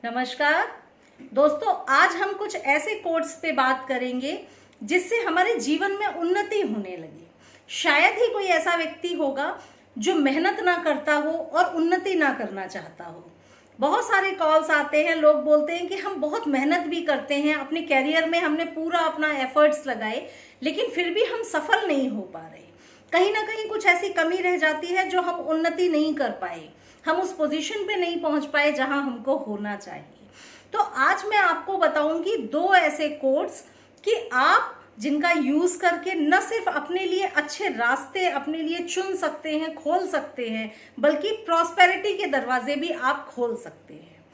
नमस्कार दोस्तों, आज हम कुछ ऐसे कोट्स पे बात करेंगे जिससे हमारे जीवन में उन्नति होने लगी। शायद ही कोई ऐसा व्यक्ति होगा जो मेहनत ना करता हो और उन्नति ना करना चाहता हो। बहुत सारे कॉल्स आते हैं, लोग बोलते हैं कि हम बहुत मेहनत भी करते हैं, अपने कैरियर में हमने पूरा अपना एफर्ट्स लगाए, लेकिन फिर भी हम सफल नहीं हो पा रहे। कहीं ना कहीं कुछ ऐसी कमी रह जाती है जो हम उन्नति नहीं कर पाए, हम उस पोजीशन पे नहीं पहुंच पाए जहां हमको होना चाहिए। तो आज मैं आपको बताऊंगी दो ऐसे कोट्स कि आप जिनका यूज करके न सिर्फ अपने लिए अच्छे रास्ते अपने लिए चुन सकते हैं, खोल सकते हैं, बल्कि प्रॉस्पेरिटी के दरवाजे भी आप खोल सकते हैं।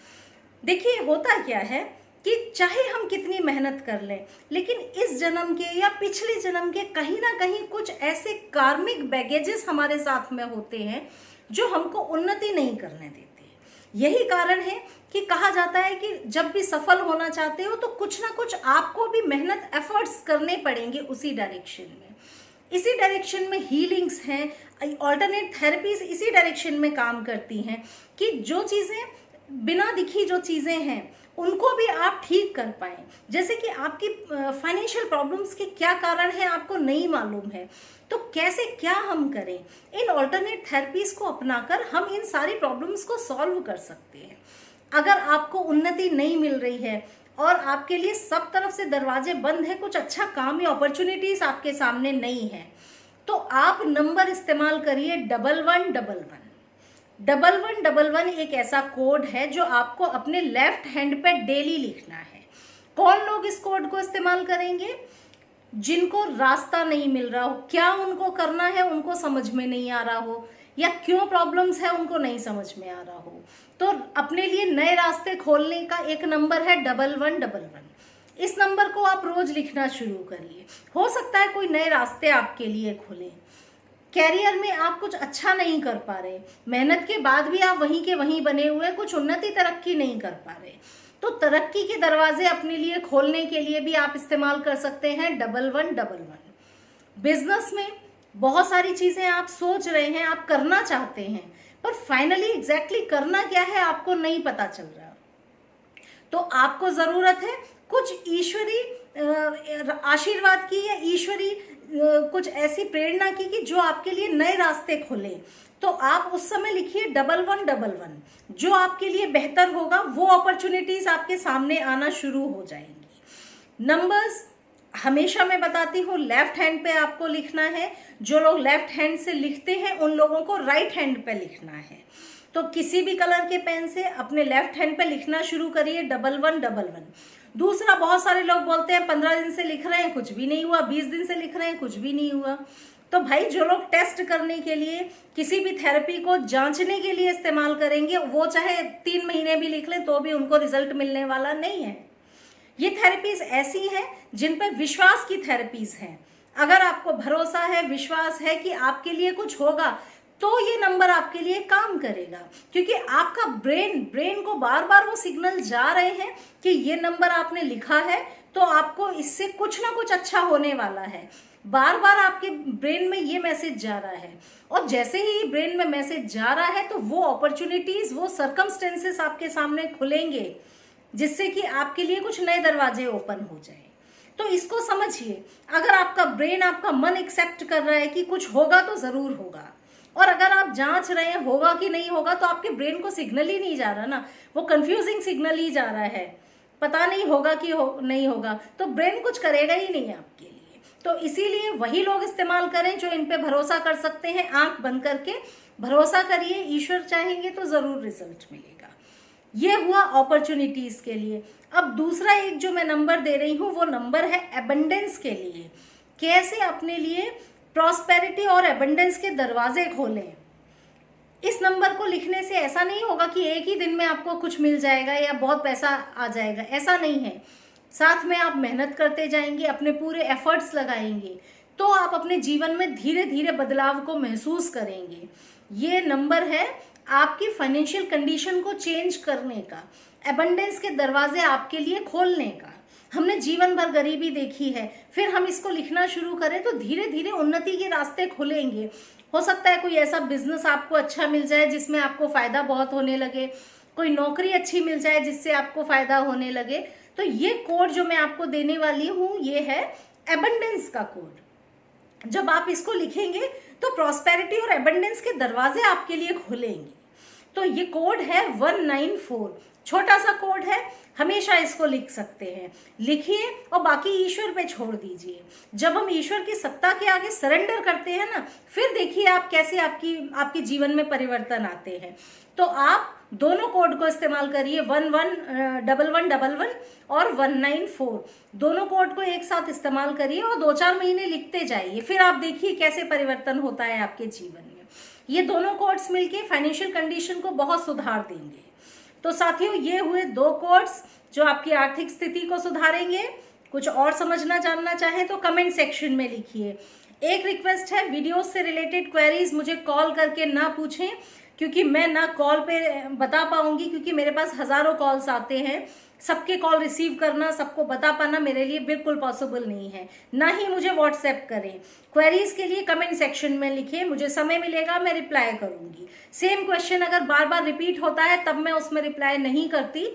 देखिए, होता क्या है कि चाहे हम कितनी मेहनत कर लें, लेकिन इस जन्म के या पिछले जन्म के कहीं ना कहीं कुछ ऐसे कार्मिक बैगेजेस हमारे साथ में होते हैं जो हमको उन्नति नहीं करने देते। यही कारण है कि कहा जाता है कि जब भी सफल होना चाहते हो तो कुछ ना कुछ आपको भी मेहनत एफर्ट्स करने पड़ेंगे उसी डायरेक्शन में। इसी डायरेक्शन में हीलिंग्स हैं, ऑल्टरनेट थेरेपीज इसी डायरेक्शन में काम करती हैं कि जो चीज़ें बिना दिखी जो चीज़ें हैं उनको भी आप ठीक कर पाएं। जैसे कि आपकी फाइनेंशियल प्रॉब्लम्स के क्या कारण है आपको नहीं मालूम है, तो कैसे क्या हम करें। इन ऑल्टरनेट थेरेपीज को अपनाकर हम इन सारी प्रॉब्लम्स को सॉल्व कर सकते हैं। अगर आपको उन्नति नहीं मिल रही है और आपके लिए सब तरफ से दरवाजे बंद है, कुछ अच्छा काम या अपॉर्चुनिटीज आपके सामने नहीं है, तो आप नंबर इस्तेमाल करिए 1111। 1111 एक ऐसा कोड है जो आपको अपने लेफ्ट हैंड पे डेली लिखना है। कौन लोग इस कोड को इस्तेमाल करेंगे? जिनको रास्ता नहीं मिल रहा हो, क्या उनको करना है उनको समझ में नहीं आ रहा हो, या क्यों प्रॉब्लम्स है उनको नहीं समझ में आ रहा हो, तो अपने लिए नए रास्ते खोलने का एक नंबर है 1111। इस नंबर को आप रोज लिखना शुरू करिए। हो सकता है कोई नए रास्ते आपके लिए खुले। कैरियर में आप कुछ अच्छा नहीं कर पा रहे, मेहनत के बाद भी आप वहीं के वहीं बने हुए, कुछ उन्नति तरक्की नहीं कर पा रहे, तो तरक्की के दरवाजे अपने लिए खोलने के लिए भी आप इस्तेमाल कर सकते हैं 1111। बिजनेस में बहुत सारी चीजें आप सोच रहे हैं, आप करना चाहते हैं, पर फाइनली एग्जैक्टली करना क्या है आपको नहीं पता चल रहा, तो आपको जरूरत है कुछ ईश्वरी आशीर्वाद की या ईश्वरी कुछ ऐसी प्रेरणा की कि जो आपके लिए नए रास्ते खोले। तो आप उस समय लिखिए 1111। जो आपके लिए बेहतर होगा वो अपॉर्चुनिटीज आपके सामने आना शुरू हो जाएंगी। नंबर्स हमेशा मैं बताती हूँ लेफ्ट हैंड पे आपको लिखना है। जो लोग लेफ्ट हैंड से लिखते हैं उन लोगों को राइट हैंड पे लिखना है। तो किसी भी कलर के पेन से अपने लेफ्ट हैंड पे लिखना शुरू करिए 1111। दूसरा, बहुत सारे लोग बोलते हैं 15 दिन से लिख रहे हैं कुछ भी नहीं हुआ, 20 दिन से लिख रहे हैं कुछ भी नहीं हुआ। तो भाई, जो लोग टेस्ट करने के लिए किसी भी थेरेपी को जांचने के लिए इस्तेमाल करेंगे, वो चाहे 3 महीने भी लिख लें तो भी उनको रिजल्ट मिलने वाला नहीं है। ये थेरेपीज ऐसी हैं जिन पर विश्वास की थेरेपीज हैं। अगर आपको भरोसा है, विश्वास है कि आपके लिए कुछ होगा, तो ये नंबर आपके लिए काम करेगा, क्योंकि आपका ब्रेन को बार बार वो सिग्नल जा रहे हैं कि ये नंबर आपने लिखा है तो आपको इससे कुछ ना कुछ अच्छा होने वाला है। बार बार आपके ब्रेन में ये मैसेज जा रहा है, और जैसे ही ब्रेन में मैसेज जा रहा है तो वो अपॉर्चुनिटीज, वो सर्कमस्टेंसेस आपके सामने खुलेंगे जिससे कि आपके लिए कुछ नए दरवाजे ओपन हो जाए। तो इसको समझिए, अगर आपका ब्रेन, आपका मन एक्सेप्ट कर रहा है कि कुछ होगा तो जरूर होगा, और अगर आप जांच रहे हैं होगा कि नहीं होगा, तो आपके ब्रेन को सिग्नल ही नहीं जा रहा ना, वो कंफ्यूजिंग सिग्नल ही जा रहा है, पता नहीं होगा कि नहीं होगा, तो ब्रेन कुछ करेगा ही नहीं आपके लिए। तो इसीलिए वही लोग इस्तेमाल करें जो इन पे भरोसा कर सकते हैं। आंख बंद करके भरोसा करिए, ईश्वर चाहेंगे तो जरूर रिजल्ट मिलेगा। ये हुआ अपॉर्चुनिटीज के लिए। अब दूसरा एक जो मैं नंबर दे रही हूँ वो नंबर है एबंडेंस के लिए। कैसे अपने लिए प्रॉस्पेरिटी और एबंडेंस के दरवाजे खोलें। इस नंबर को लिखने से ऐसा नहीं होगा कि एक ही दिन में आपको कुछ मिल जाएगा या बहुत पैसा आ जाएगा, ऐसा नहीं है। साथ में आप मेहनत करते जाएंगे, अपने पूरे एफर्ट्स लगाएंगे, तो आप अपने जीवन में धीरे धीरे बदलाव को महसूस करेंगे। ये नंबर है आपकी फाइनेंशियल कंडीशन को चेंज करने का, एबंडेंस के दरवाजे आपके लिए खोलने का। हमने जीवन भर गरीबी देखी है, फिर हम इसको लिखना शुरू करें तो धीरे धीरे उन्नति के रास्ते खुलेंगे। हो सकता है कोई ऐसा बिजनेस आपको अच्छा मिल जाए जिसमें आपको फायदा बहुत होने लगे, कोई नौकरी अच्छी मिल जाए जिससे आपको फायदा होने लगे। तो ये कोड जो मैं आपको देने वाली हूँ ये है एबंडेंस का कोड। जब आप इसको लिखेंगे तो प्रॉस्पेरिटी और एबंडेंस के दरवाजे आपके लिए खुलेंगे। तो ये कोड है 194, छोटा सा कोड है, हमेशा इसको लिख सकते हैं। लिखिए और बाकी ईश्वर पे छोड़ दीजिए। जब हम ईश्वर की सत्ता के आगे सरेंडर करते हैं ना, फिर देखिए आप कैसे आपके जीवन में परिवर्तन आते हैं। तो आप दोनों कोड को इस्तेमाल करिए, 111111 और 194, दोनों कोड को एक साथ इस्तेमाल करिए और 2-4 महीने लिखते जाइए। फिर आप देखिए कैसे परिवर्तन होता है आपके जीवन में। ये दोनों कोड्स मिलके फाइनेंशियल कंडीशन को बहुत सुधार देंगे। तो साथियों, ये हुए 2 कोड्स जो आपकी आर्थिक स्थिति को सुधारेंगे। कुछ और समझना जानना चाहें तो कमेंट सेक्शन में लिखिए। एक रिक्वेस्ट है, वीडियो से रिलेटेड क्वेरीज मुझे कॉल करके ना पूछें, क्योंकि मैं ना कॉल पे बता पाऊंगी, क्योंकि मेरे पास हजारों कॉल्स आते हैं। सबके कॉल रिसीव करना, सबको बता पाना मेरे लिए बिल्कुल पॉसिबल नहीं है। ना ही मुझे व्हाट्सएप करें। क्वेरीज के लिए कमेंट सेक्शन में लिखें, मुझे समय मिलेगा मैं रिप्लाई करूंगी। सेम क्वेश्चन अगर बार बार रिपीट होता है तब मैं उसमें रिप्लाई नहीं करती।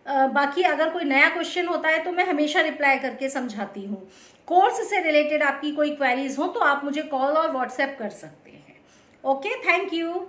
बाकी अगर कोई नया क्वेश्चन होता है तो मैं हमेशा रिप्लाई करके समझाती हूँ। कोर्स से रिलेटेड आपकी कोई क्वेरीज हो तो आप मुझे कॉल और व्हाट्सएप कर सकते हैं। Okay, thank you.